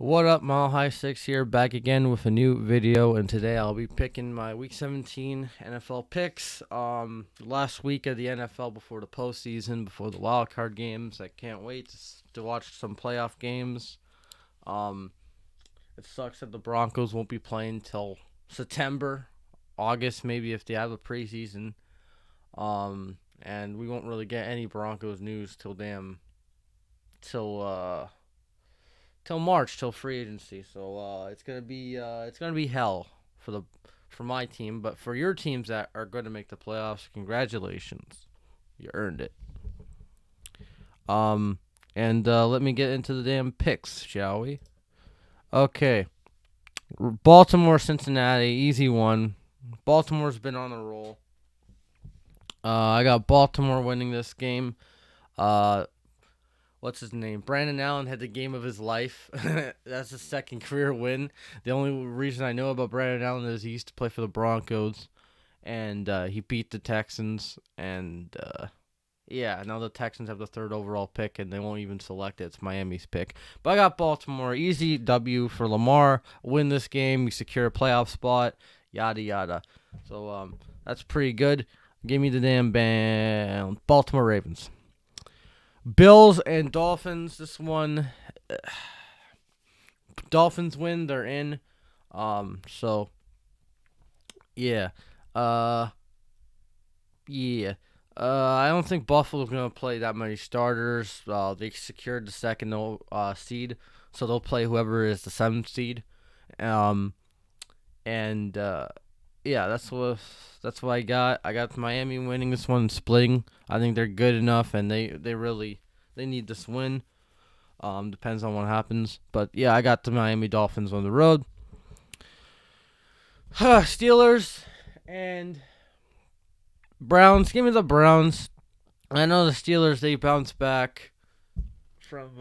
What up, Mile High 6 here, back again with a new video, and today I'll be picking my Week 17 NFL picks. Last week of the NFL before the postseason, before the wild card games. I can't wait to watch some playoff games. Um, it sucks that the Broncos won't be playing till September, August, maybe if they have a preseason. And we won't really get any Broncos news till till March, till free agency. So it's gonna be hell for my team, but for your teams that are going to make the playoffs, congratulations, you earned it. And let me get into the damn picks, shall we? Okay, Baltimore, Cincinnati, easy one. Baltimore's been on a roll. I got Baltimore winning this game. Uh, what's his name? Brandon Allen had the game of his life. That's his second career win. The only reason I know about Brandon Allen is he used to play for the Broncos, and he beat the Texans. And yeah, now the Texans have the third overall pick, and they won't even select it. It's Miami's pick. But I got Baltimore. Easy W for Lamar. Win this game. We secure a playoff spot. Yada, yada. So that's pretty good. Give me the damn Baltimore Ravens. Bills and Dolphins. This one, Dolphins win. They're in. So yeah. Yeah. I don't think Buffalo's gonna play that many starters. They secured the second seed, so they'll play whoever is the seventh seed. Um, and yeah, that's what I got. I got Miami winning this one and splitting. I think they're good enough, and they need this win. Depends on what happens, but yeah, I got the Miami Dolphins on the road. Steelers and Browns. Give me the Browns. I know the Steelers, they bounced back from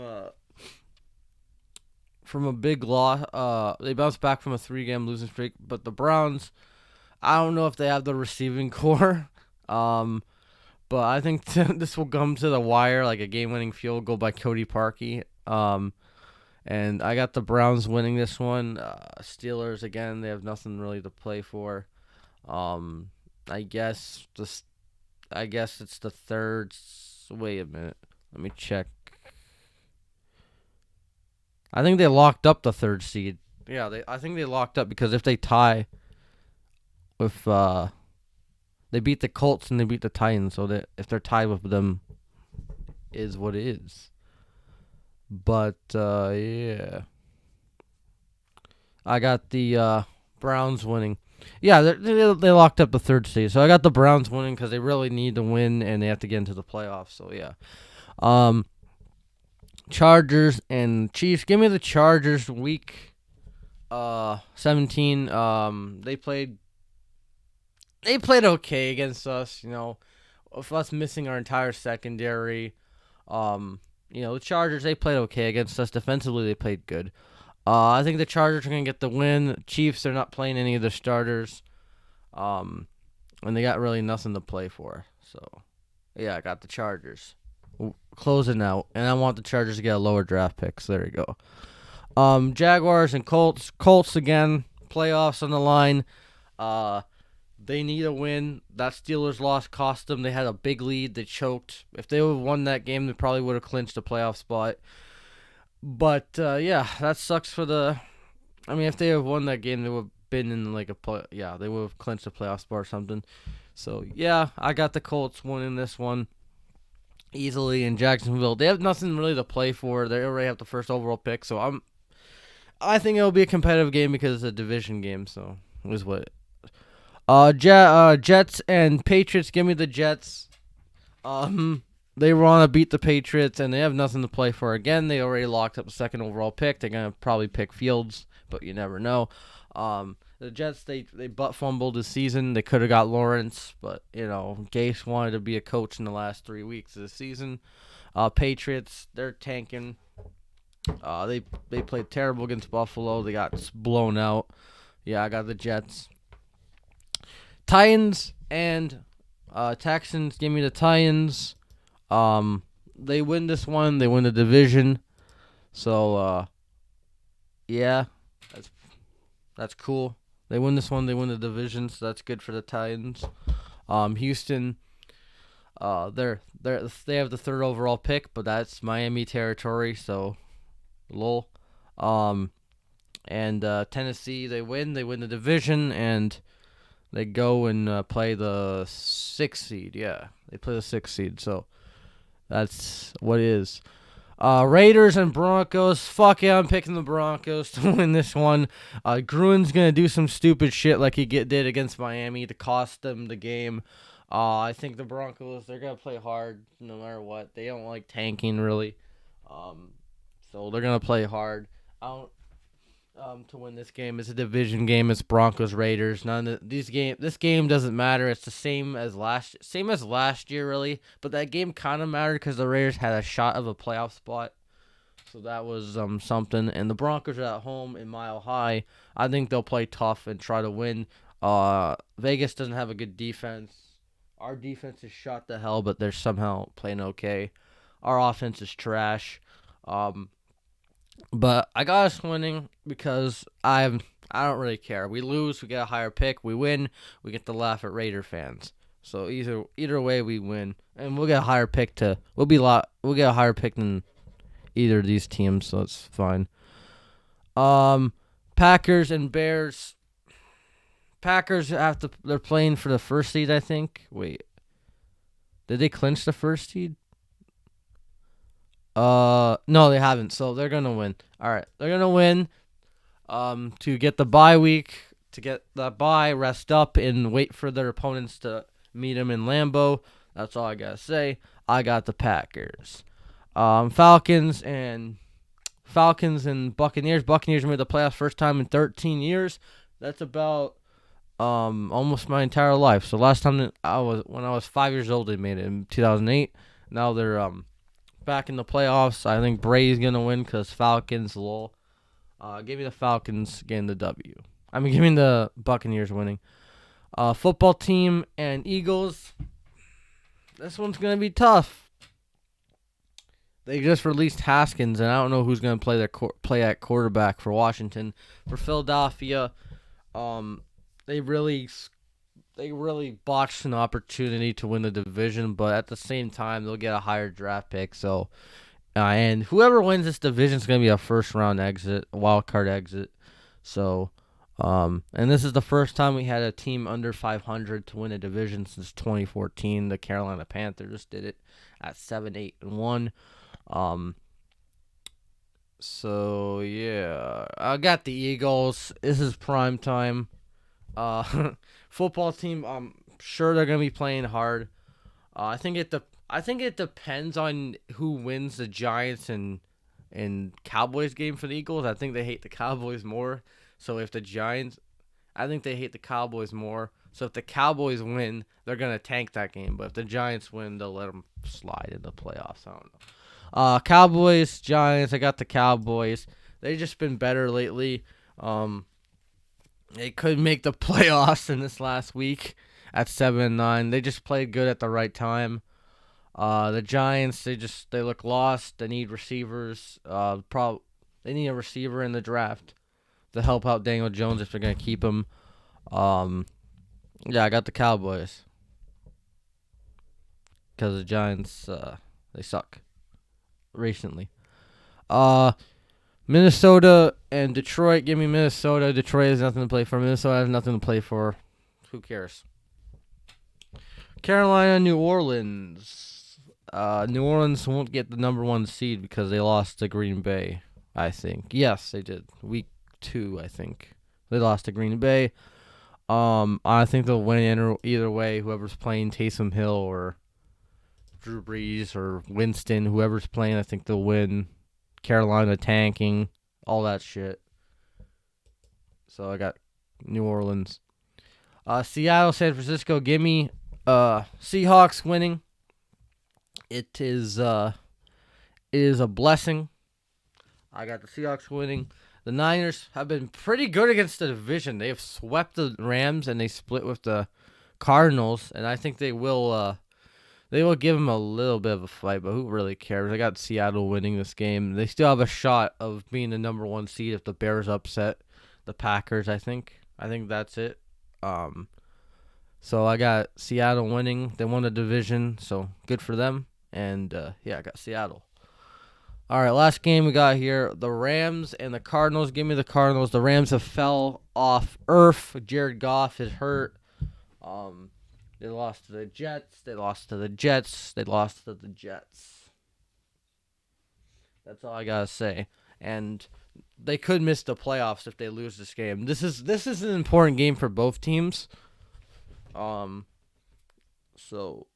a big loss. They bounced back from a 3-game losing streak, but the Browns, I don't know if they have the receiving core. But I think this will come to the wire, like a game-winning field goal by Cody Parkey. And I got the Browns winning this one. Steelers, again, they have nothing really to play for. I guess it's the third. Wait a minute. Let me check. I think they locked up the third seed. Yeah, I think they locked up because if they tie with they beat the Colts and they beat the Titans, so that if they're tied with them, is what it is. But yeah, I got the Browns winning. Yeah, they locked up the third seed, so I got the Browns winning because they really need to win and they have to get into the playoffs. So yeah, Chargers and Chiefs. Give me the Chargers. Week 17. They played okay against us. With us missing our entire secondary. The Chargers, they played okay against us. Defensively, they played good. I think the Chargers are going to get the win. Chiefs, they're not playing any of their starters. And they got really nothing to play for. So, yeah, I got the Chargers. Closing out. And I want the Chargers to get a lower draft pick. So, there you go. Jaguars and Colts. Colts, again, playoffs on the line. They need a win. That Steelers loss cost them. They had a big lead. They choked. If they would have won that game, they probably would have clinched a playoff spot. But, yeah, that sucks for the... I mean, if they have won that game, they would have been in, like, yeah, they would have clinched a playoff spot or something. So, yeah, I got the Colts winning this one easily in Jacksonville. They have nothing really to play for. They already have the first overall pick. So, I think it'll be a competitive game because it's a division game. So, is what... Jets and Patriots. Give me the Jets. They want to beat the Patriots, and they have nothing to play for. Again, they already locked up the second overall pick. They're gonna probably pick Fields, but you never know. The Jets, they butt fumbled this season. They could have got Lawrence, but Gase wanted to be a coach in the last 3 weeks of the season. Patriots, they're tanking. They played terrible against Buffalo. They got blown out. Yeah, I got the Jets. Titans and Texans. Give me the Titans. They win this one. They win the division. So Yeah, that's that's cool. They win this one. They win the division, so that's good for the Titans. Houston, they have the third overall pick, but that's Miami territory, so lol. Um, and Tennessee, they win. They win the division, and they go and play the sixth seed. Yeah, they play the sixth seed. So that's what it is. Raiders and Broncos. Fuck yeah, I'm picking the Broncos to win this one. Gruen's gonna do some stupid shit like he did against Miami to cost them the game. I think the Broncos, they're gonna play hard no matter what. They don't like tanking really. Um, so they're gonna play hard. I don't to win this game. It's a division game. It's Broncos Raiders. None of this game doesn't matter. It's the same as last year really. But that game kind of mattered because the Raiders had a shot of a playoff spot. So that was something. And the Broncos are at home in Mile High. I think they'll play tough and try to win. Vegas doesn't have a good defense. Our defense is shot to hell, but they're somehow playing okay. Our offense is trash. But I got us winning because I don't really care. We lose, we get a higher pick. We win, we get to laugh at Raider fans. So either way, we win, and we'll get a higher pick we'll get a higher pick than either of these teams. So it's fine. Packers and Bears. Packers they're playing for the first seed, I think. Wait, did they clinch the first seed? No, they haven't. So they're gonna win. All right, they're gonna win. To get the bye week, to get the bye, rest up, and wait for their opponents to meet them in Lambeau. That's all I gotta say. I got the Packers. Falcons and Buccaneers. Buccaneers made the playoffs first time in 13 years. That's about almost my entire life. So last time when I was 5 years old, they made it in 2008. Now they're back in the playoffs. I think Brady's gonna win because Falcons. Lol. Give me the Falcons getting the W. Give me the Buccaneers winning. Football team and Eagles. This one's gonna be tough. They just released Haskins, and I don't know who's gonna play at quarterback for Washington. For Philadelphia, they really botched an opportunity to win the division, but at the same time, they'll get a higher draft pick. So, and whoever wins this division is going to be a first-round exit, a wild card exit. So, and this is the first time we had a team under 500 to win a division since 2014. The Carolina Panthers did it at 7-8-1. So yeah, I got the Eagles. This is prime time. Football team, I'm sure they're gonna be playing hard. I think it depends on who wins the Giants and Cowboys game for the Eagles. I think they hate the Cowboys more. So if the Giants, I think they hate the Cowboys more. So if the Cowboys win, they're gonna tank that game. But if the Giants win, they'll let them slide in the playoffs. I don't know. Cowboys, Giants. I got the Cowboys. They've just been better lately. They couldn't make the playoffs in this last week at 7-9. They just played good at the right time. The Giants, they look lost. They need receivers. They need a receiver in the draft to help out Daniel Jones if they're gonna keep him. Yeah, I got the Cowboys because the Giants they suck recently. Minnesota and Detroit. Give me Minnesota. Detroit has nothing to play for. Minnesota has nothing to play for. Who cares? Carolina, New Orleans. New Orleans won't get the number 1 seed because they lost to Green Bay, I think. Yes, they did. Week 2, I think. They lost to Green Bay. I think they'll win either way. Whoever's playing, Taysom Hill or Drew Brees or Winston, whoever's playing, I think they'll win. Carolina tanking, all that shit. So I got New Orleans. Seattle, San Francisco. Give me Seahawks winning. It is a blessing. I got the Seahawks winning. The Niners have been pretty good against the division. They have swept the Rams and they split with the Cardinals, and I think they will They will give them a little bit of a fight, but who really cares? I got Seattle winning this game. They still have a shot of being the number 1 seed if the Bears upset the Packers. I think that's it. Um, so I got Seattle winning. They won the division, so good for them. And yeah, I got Seattle. All right, last game we got here: the Rams and the Cardinals. Give me the Cardinals. The Rams have fell off earth. Jared Goff is hurt. Um, they lost to the Jets. They lost to the Jets. They lost to the Jets. That's all I gotta say. And they could miss the playoffs if they lose this game. This is an important game for both teams. Um, so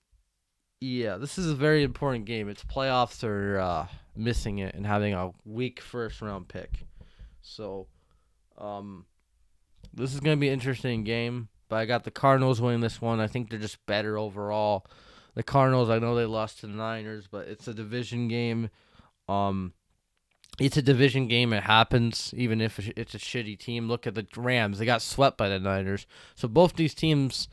yeah, this is a very important game. It's playoffs or missing it and having a weak first round pick. So, this is gonna be an interesting game. But I got the Cardinals winning this one. I think they're just better overall. The Cardinals, I know they lost to the Niners, but it's a division game. Um, it's a division game. It happens, even if it's a shitty team. Look at the Rams; they got swept by the Niners. So both these teams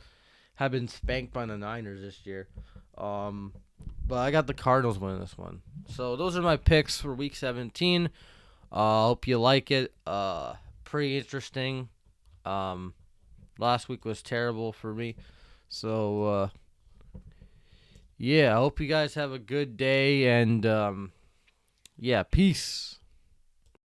have been spanked by the Niners this year. But I got the Cardinals winning this one. So those are my picks for Week 17. Hope you like it. Pretty interesting. Last week was terrible for me. So yeah, I hope you guys have a good day and yeah, peace.